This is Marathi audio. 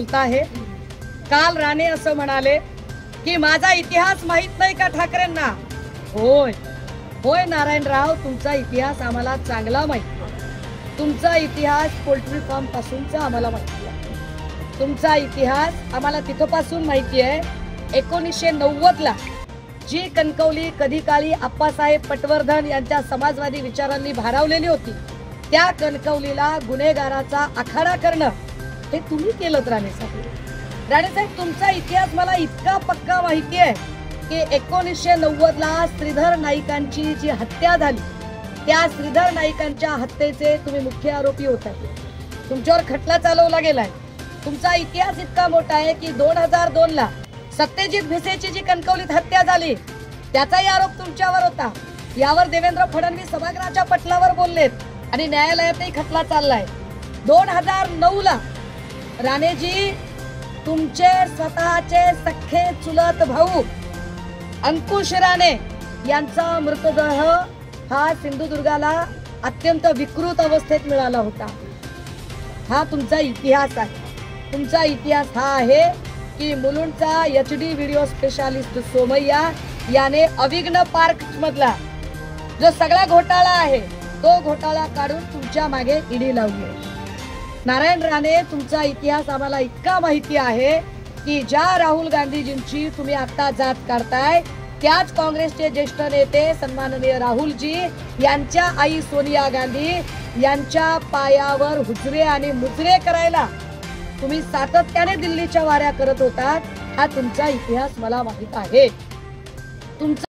बोलता आहे। काल राणे असं म्हणाले की माझा इतिहास माहित नाही का ठाकरेंना? होय होय नारायणराव, तुमचा इतिहास आम्हाला चांगला माहिती आहे। तुमचा इतिहास पोल्ट्री फार्म पासूनचा आम्हाला माहिती आहे। तुमचा इतिहास आम्हाला तिथपासून माहिती आहे। 1990 ला जी कणकवली कधी काळी आप्पासाहेब पटवर्धन यांच्या समाजवादी विचारांनी भारावलेली होती, त्या कणकवलीला गुन्हेगाराचा आखाडा करणं हे तुम्ही केलं राणेसाहेब। राणेसाहेब, तुमचा इतिहास मला इतका पक्का माहिती आहे की 1990 ला श्रीधर नाईकांची जी हत्या झाली, त्या श्रीधर नाईकांच्या हत्येचे तुम्ही मुख्य आरोपी होता। तुमच्यावर खटला चालवला गेलाय। तुमचा इतिहास इतका मोठा आहे की 2002 ला सत्यजित भिसेची जी कणकवलीत हत्या झाली, त्याचाही आरोप तुमच्यावर होता। यावर देवेंद्र फडणवीस सभागृहाच्या पटलावर बोललेत आणि न्यायालयातही खटला चाललाय। 2009 ला राणेजी, तुमचे स्वतःचे सख्खे चुलत भाऊ अंकुश राणे यांचा मृतदेह हा सिंधुदुर्गाला अत्यंत विकृत अवस्थेत मिळाला होता। हा तुमचा इतिहास आहे। तुमचा इतिहास हा आहे की मुलुंडचा HD व्हिडिओ स्पेशालिस्ट सोमय्या याने अविघ्न पार्क मधला जो सगळा घोटाळा आहे, तो घोटाळा काढून तुमच्या मागे ईडी लावली आहे। नारायण राणे, तुमचा इतिहास आम्हाला इतका माहिती आहे की ज्या राहुल गांधीजींची तुम्ही आता जात काढताय, त्याच काँग्रेसचे ज्येष्ठ नेते सन्माननीय राहुलजी यांच्या आई सोनिया गांधी यांच्या पायावर हुजरे आणि मुजरे करायला तुम्ही सातत्याने दिल्लीच्या वाऱ्या करत होतात। हा तुमचा इतिहास मला माहित आहे। तुमचा